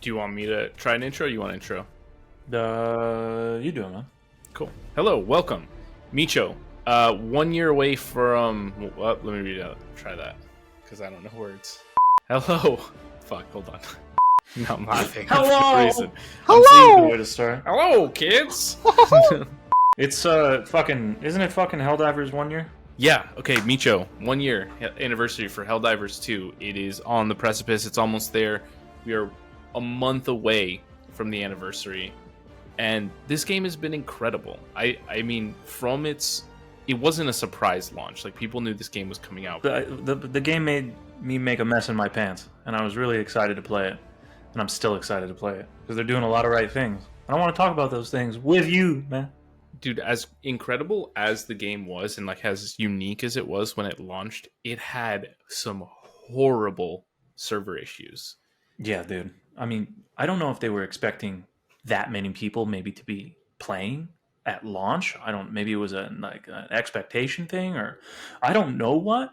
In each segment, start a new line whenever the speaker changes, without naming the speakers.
Do you want me to try an intro? Or you want an intro?
You do it, man.
Cool. Hello, welcome, Micho. 1 year away from. Well, let me read it out. Try that, because I don't know words. Hello. Fuck. Hold on. No, I'm laughing.
Hello.
Hello.
The way to start.
Hello, kids.
It's fucking. Isn't it fucking Helldivers 1 year?
Yeah. Okay, Micho. 1 year anniversary for Helldivers 2. It is on the precipice. It's almost there. We are a month away from the anniversary, and this game has been incredible. I mean, from it wasn't a surprise launch. Like, people knew this game was coming out.
The game made me make a mess in my pants, and I was really excited to play it, and I'm still excited to play it because they're doing a lot of right things. And I want to talk about those things with you, man.
Dude, as incredible as the game was, and like as unique as it was when it launched, it had some horrible server issues.
Yeah, dude. I mean, I don't know if they were expecting that many people maybe to be playing at launch. Maybe it was an expectation thing, or I don't know what,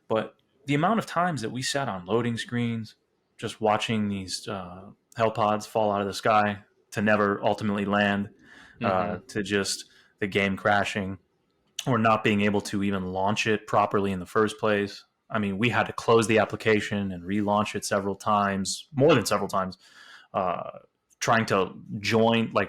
but the amount of times that we sat on loading screens just watching these hell pods fall out of the sky to never ultimately land, to just the game crashing or not being able to even launch it properly in the first place. I mean, we had to close the application and relaunch it several times, more than several times, trying to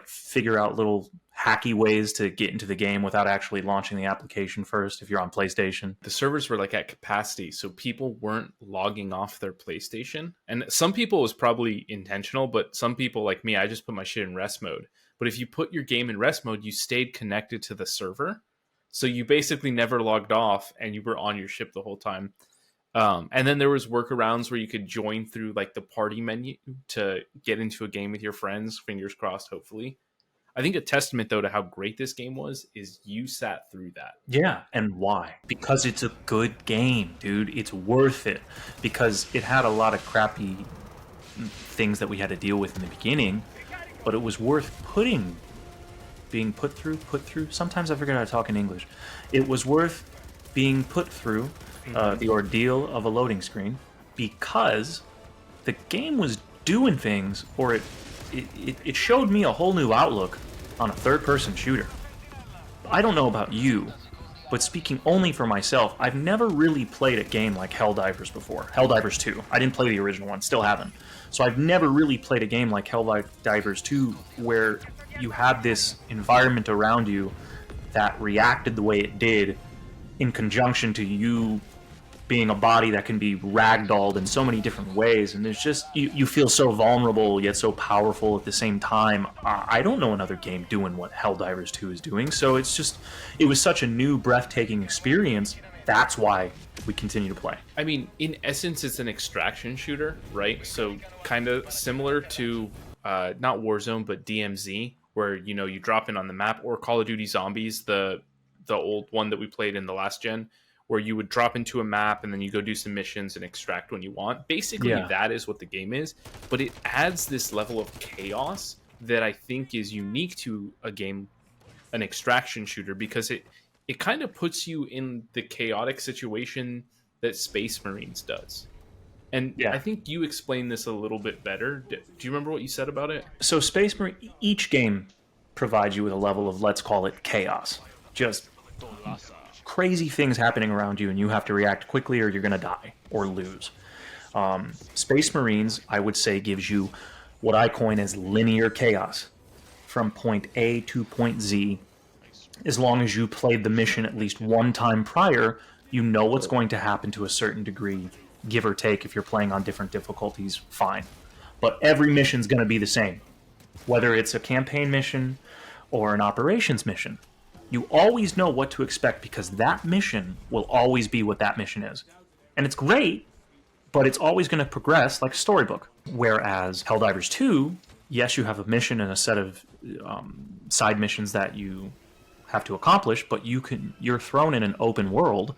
figure out little hacky ways to get into the game without actually launching the application first if you're on PlayStation.
The servers were like at capacity, so people weren't logging off their PlayStation. And some people it was probably intentional, but some people like me, I just put my shit in rest mode. But if you put your game in rest mode, you stayed connected to the server. So you basically never logged off and you were on your ship the whole time. And then there was workarounds where you could join through like the party menu to get into a game with your friends. Fingers crossed, hopefully. I think a testament, though, to how great this game was is you sat through that.
Yeah, and why? Because it's a good game, dude. It's worth it. Because it had a lot of crappy things that we had to deal with in the beginning, but it was worth being put through. Sometimes I forget how to talk in English. It was worth being put through the ordeal of a loading screen because the game was doing things, or it showed me a whole new outlook on a third-person shooter. I don't know about you, but speaking only for myself, I've never really played a game like Helldivers before. Helldivers 2. I didn't play the original one, still haven't. So I've never really played a game like Helldivers 2 where you had this environment around you that reacted the way it did in conjunction to you being a body that can be ragdolled in so many different ways, and there's just you feel so vulnerable yet so powerful at the same time. I don't know another game doing what Helldivers 2 is doing, so it was such a new, breathtaking experience. That's why we continue to play.
I mean, in essence, it's an extraction shooter, right? So kind of similar to not Warzone, but DMZ, where you drop in on the map, or Call of Duty Zombies, the old one that we played in the last gen, where you would drop into a map and then you go do some missions and extract when you want. Basically, That is what the game is, but it adds this level of chaos that I think is unique to an extraction shooter, because it kind of puts you in the chaotic situation that Space Marines does. And I think you explained this a little bit better. Do you remember what you said about it?
So Space Marine, each game provides you with a level of, let's call it, chaos. Just crazy things happening around you, and you have to react quickly or you're going to die or lose. Space Marines, I would say, gives you what I coin as linear chaos. From point A to point Z, as long as you played the mission at least one time prior, you know what's going to happen to a certain degree, give or take. If you're playing on different difficulties, fine. But every mission's going to be the same. Whether it's a campaign mission or an operations mission, you always know what to expect because that mission will always be what that mission is. And it's great, but it's always going to progress like a storybook. Whereas Helldivers 2, yes, you have a mission and a set of side missions that you have to accomplish, but you're thrown in an open world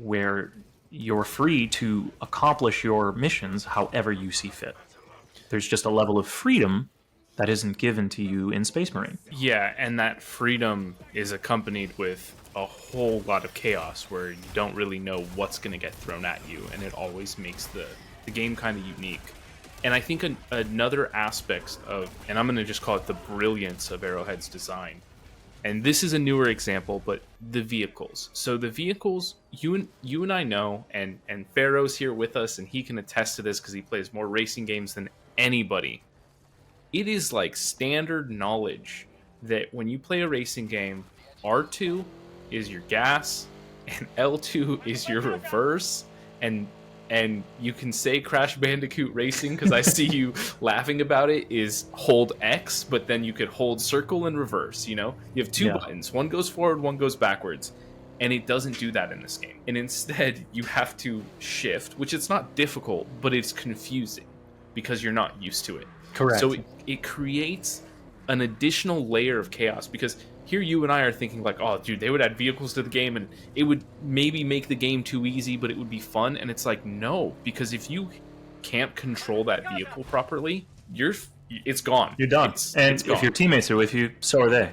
where you're free to accomplish your missions however you see fit. There's just a level of freedom that isn't given to you in Space Marine.
Yeah, and that freedom is accompanied with a whole lot of chaos where you don't really know what's going to get thrown at you, and it always makes the game kind of unique. And I think another aspect of, and I'm going to just call it the brilliance of Arrowhead's design, and this is a newer example, but the vehicles. So the vehicles, you and I know, and Pharaoh's here with us, and he can attest to this because he plays more racing games than anybody. It is like standard knowledge that when you play a racing game, R2 is your gas, and L2 is your reverse, and you can say Crash Bandicoot Racing because I see you laughing about it, is hold X, but then you could hold circle and reverse, you have two buttons, one goes forward, one goes backwards, and it doesn't do that in this game. And instead you have to shift, which it's not difficult, but it's confusing because you're not used to it.
Correct.
So it creates an additional layer of chaos, because here you and I are thinking like, oh, dude, they would add vehicles to the game and it would maybe make the game too easy, but it would be fun. And it's like, no, because if you can't control that vehicle properly, it's gone.
You're done. And
gone.
If your teammates are with you, so are they.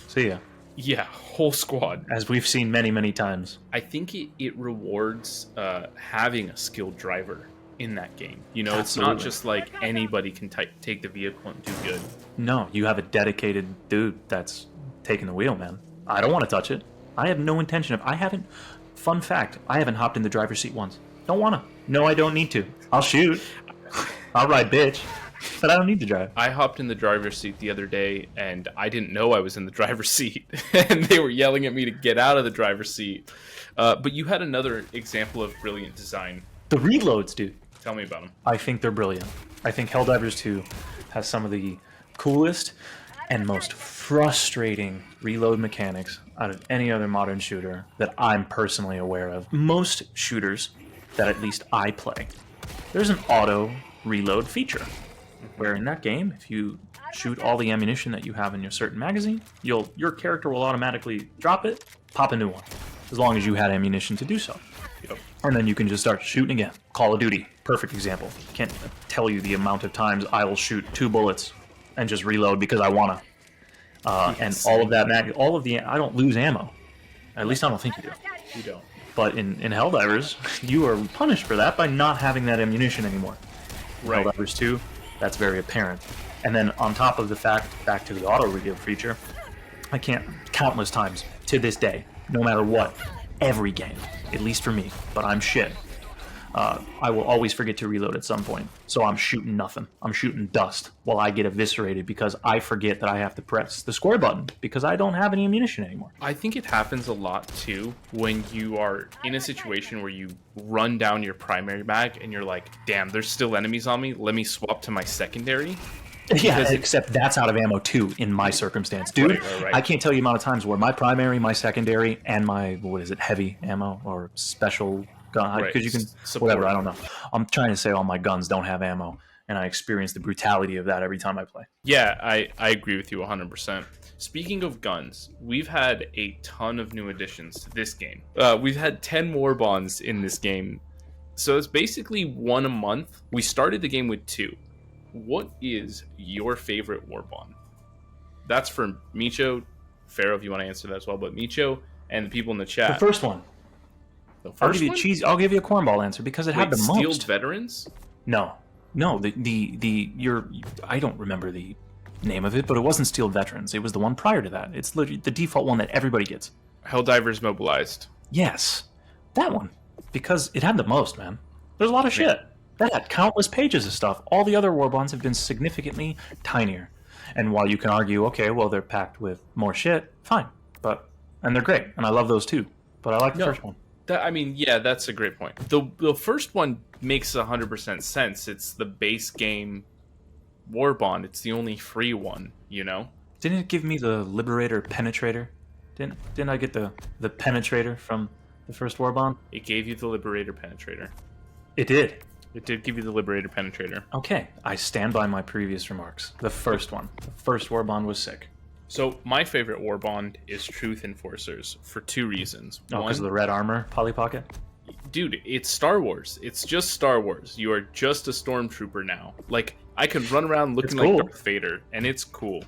See ya.
Yeah, whole squad.
As we've seen many, many times.
I think it rewards having a skilled driver in that game. Absolutely. It's not just like anybody can take the vehicle and do good.
No, you have a dedicated dude that's taking the wheel, man. I don't want to touch it. I have no intention of. Fun fact, I haven't hopped in the driver's seat once. Don't want to. No, I don't need to. I'll shoot. I'll ride bitch. But I don't need to drive.
I hopped in the driver's seat the other day, and I didn't know I was in the driver's seat. And they were yelling at me to get out of the driver's seat. But you had another example of brilliant design.
The reloads, dude.
Tell me about them.
I think they're brilliant. I think Helldivers 2 has some of the coolest and most frustrating reload mechanics out of any other modern shooter that I'm personally aware of. Most shooters that at least I play, there's an auto reload feature, where in that game, if you shoot all the ammunition that you have in your certain magazine, your character will automatically drop it, pop a new one, as long as you had ammunition to do so.
Yep.
And then you can just start shooting again. Call of Duty, perfect example. Can't tell you the amount of times I will shoot 2 bullets and just reload because I wanna. And all of that I don't lose ammo. At least I don't think you do.
You don't.
But in Helldivers, you are punished for that by not having that ammunition anymore.
Right.
Helldivers 2, that's very apparent. And then on top of the fact, back to the auto reload feature, I can't countless times to this day, no matter what, every game, at least for me, but I'm shit. I will always forget to reload at some point, so I'm shooting nothing. I'm shooting dust while I get eviscerated because I forget that I have to press the square button because I don't have any ammunition anymore.
I think it happens a lot too when you are in a situation where you run down your primary mag and you're like, damn, there's still enemies on me, let me swap to my secondary.
Yeah, except that's out of ammo too in my circumstance, dude. Right. I can't tell you the amount of times where my primary, my secondary, and my heavy ammo or special gun, because you can whatever. I don't know. I'm trying to say all my guns don't have ammo, and I experience the brutality of that every time I play.
Yeah, I agree with you 100%. Speaking of guns, we've had a ton of new additions to this game. We've had 10 Warbonds in this game, so it's basically one a month. We started the game with 2. What is your favorite Warbond? That's for Micho, Pharaoh, if you want to answer that as well, but Micho and the people in the chat.
The first one. I'll give you I'll give you a cornball answer because it had the most.
Steeled Veterans?
No. I don't remember the name of it, but it wasn't Steeled Veterans. It was the one prior to that. It's literally the default one that everybody gets.
Helldivers Mobilized.
Yes, that one, because it had the most, man. There's a lot of shit. That had countless pages of stuff. All the other Warbonds have been significantly tinier. And while you can argue, okay, well, they're packed with more shit, fine. And they're great, and I love those too. But I like the first one.
That's a great point. The first one makes 100% sense. It's the base game Warbond. It's the only free one, Didn't
it give me the Liberator Penetrator? Didn't I get the Penetrator from the first Warbond?
It gave you the Liberator Penetrator.
It did.
It did give you the Liberator Penetrator.
Okay, I stand by my previous remarks. The first one. The first Warbond was sick.
So, my favorite Warbond is Truth Enforcers for 2 reasons.
Oh, because of the red armor, Polly Pocket?
Dude, it's Star Wars. It's just Star Wars. You are just a stormtrooper now. Like, I could run around looking like Darth Vader, and it's cool.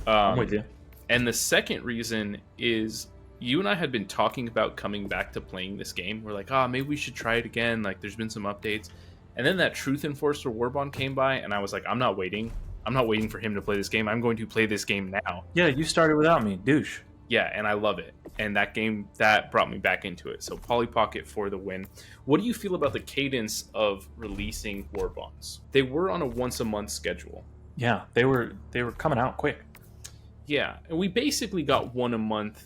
I'm with you.
And the second reason is you and I had been talking about coming back to playing this game. We're like, maybe we should try it again. Like, there's been some updates. And then that Truth Enforcer Warbond came by, and I was like, I'm not waiting. I'm not waiting for him to play this game. I'm going to play this game now.
Yeah, you started without me, douche.
Yeah, and I love it. And that game, that brought me back into it. So Polly Pocket for the win. What do you feel about the cadence of releasing Warbonds? They were on a once-a-month schedule.
Yeah, they were coming out quick.
Yeah, and we basically got one a month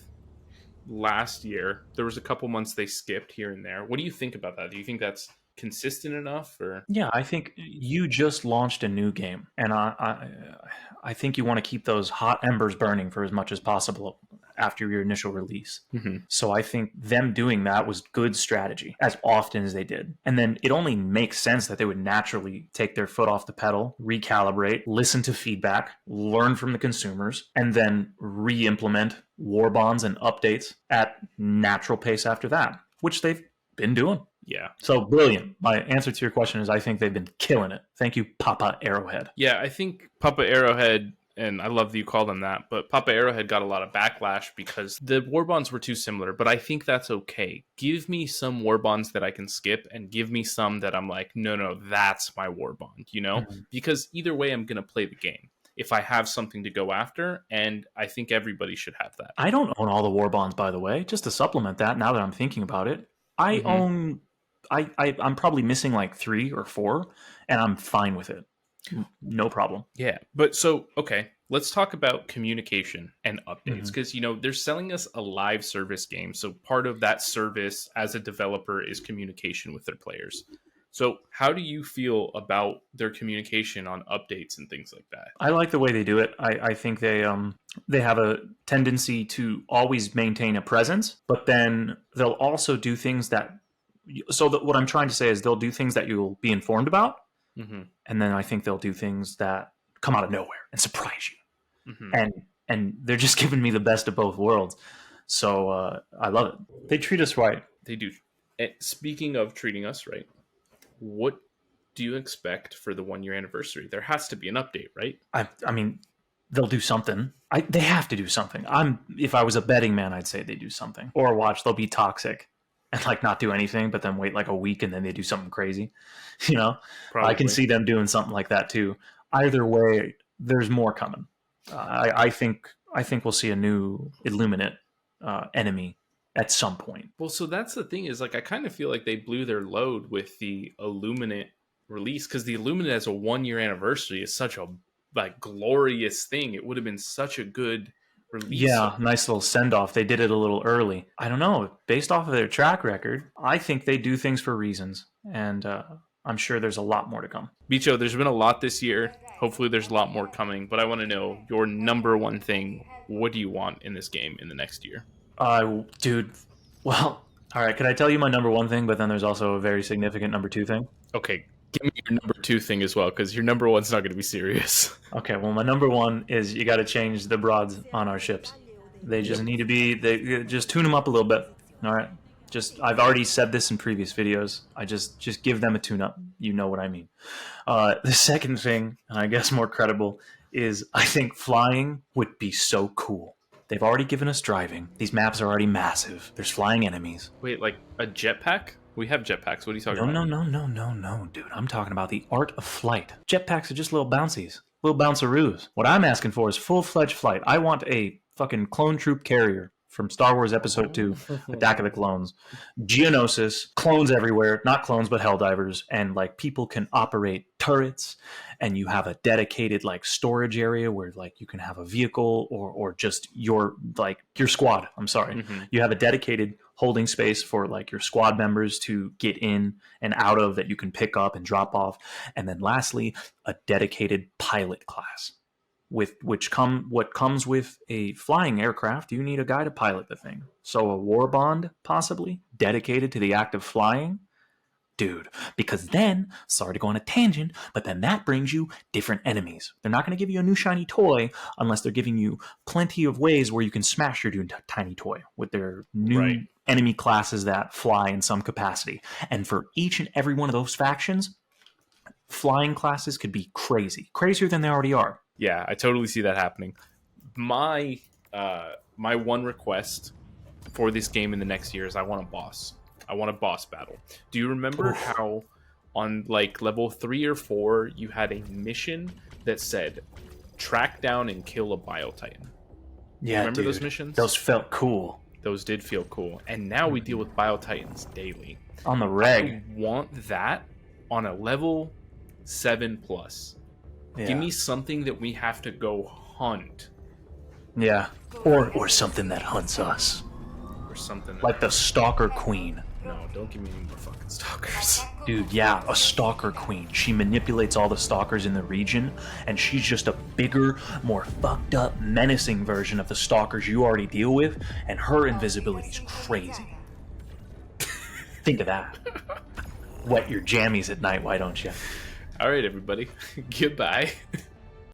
last year. There was a couple months they skipped here and there. What do you think about that? Do you think that's consistent enough, or?
Yeah, I think you just launched a new game, and I think you want to keep those hot embers burning for as much as possible after your initial release.
Mm-hmm.
So I think them doing that was good strategy as often as they did. And then it only makes sense that they would naturally take their foot off the pedal, recalibrate, listen to feedback, learn from the consumers, and then re-implement Warbonds and updates at natural pace after that, which they've been doing.
Yeah.
So brilliant. My answer to your question is I think they've been killing it. Thank you, Papa Arrowhead.
Yeah, I think Papa Arrowhead, and I love that you call them that, but Papa Arrowhead got a lot of backlash because the Warbonds were too similar, but I think that's okay. Give me some Warbonds that I can skip, and give me some that I'm like, no, that's my Warbond, you know? Mm-hmm. Because either way, I'm going to play the game if I have something to go after, and I think everybody should have that.
I don't own all the Warbonds, by the way, just to supplement that, now that I'm thinking about it. I'm probably missing like 3 or 4, and I'm fine with it. No problem.
Yeah. But so, okay, let's talk about communication and updates, because, you know, they're selling us a live service game. So part of that service as a developer is communication with their players. So how do you feel about their communication on updates and things like that?
I like the way they do it. I think they have a tendency to always maintain a presence, but then they'll also do things that, so that what I'm trying to say is they'll do things that you'll be informed about. Mm-hmm. And then I think they'll do things that come out of nowhere and surprise you. Mm-hmm. And they're just giving me the best of both worlds. So I love it. They treat us right.
They do. And speaking of treating us right, what do you expect for the 1-year anniversary? There has to be an update, right?
I mean, they'll do something. They have to do something. If I was a betting man, I'd say they do something. Or watch, they'll be toxic and like not do anything, but then wait like a week and then they do something crazy. You know, probably. I can see them doing something like that too. Either way, there's more coming. I think we'll see a new Illuminate enemy at some point.
Well, so that's the thing is, like, I kind of feel like they blew their load with the Illuminate release, because the Illuminate as a 1-year anniversary is such a like glorious thing. It would have been such a good release.
Yeah, nice little send-off. They did it a little early. I don't know. Based off of their track record, I think they do things for reasons, and I'm sure there's a lot more to come.
Bicho, there's been a lot this year. Hopefully there's a lot more coming, but I want to know your number one thing. What do you want in this game in the next year?
Dude, well, all right. Could I tell you my number one thing, but then there's also a very significant number 2 thing?
Okay, give me your number 2 thing as well, because your number 1's not going to be serious.
Okay, well, my number 1 is you got to change the broads on our ships. They just need to be, they just tune them up a little bit. All right. I've already said this in previous videos. I just give them a tune-up. You know what I mean. The second thing, and I guess more credible, is I think flying would be so cool. They've already given us driving. These maps are already massive. There's flying enemies.
Wait, like a jetpack? We have jetpacks. What are you talking about?
No, dude. I'm talking about the art of flight. Jetpacks are just little bouncies. Little bounceroos. What I'm asking for is full-fledged flight. I want a fucking clone troop carrier from Star Wars Episode 2, Attack of the Clones. Geonosis, clones everywhere. Not clones, but Helldivers. And, like, people can operate turrets, and you have a dedicated, like, storage area where, like, you can have a vehicle or just your squad. I'm sorry. Mm-hmm. You have a dedicated holding space for, like, your squad members to get in and out of that you can pick up and drop off. And then lastly, a dedicated pilot class. What comes with a flying aircraft, you need a guy to pilot the thing. So a warbond, possibly, dedicated to the act of flying. Dude, because then, sorry to go on a tangent, but then that brings you different enemies. They're not going to give you a new shiny toy unless they're giving you plenty of ways where you can smash your tiny toy with their new enemy classes that fly in some capacity. And for each and every one of those factions, flying classes could be crazy. Crazier than they already are.
Yeah, I totally see that happening. My one request for this game in the next year is I want a boss. I want a boss battle. Do you remember how On like level 3 or 4, you had a mission that said track down and kill a Biotitan.
Yeah,
Remember
dude,
those missions?
Those felt cool.
Those did feel cool. And now we deal with Biotitans daily.
On the
I
reg.
want that on a level 7 plus.
Yeah.
Give me something that we have to go hunt.
Yeah. Or something that hunts us.
Or something.
Like the Stalker Queen.
No, don't give me any more fucking stalkers.
Dude, yeah, a Stalker Queen. She manipulates all the stalkers in the region, and she's just a bigger, more fucked up, menacing version of the stalkers you already deal with, and her invisibility's crazy. Think of that. Wet your jammies at night, why don't you?
All right, everybody. Goodbye.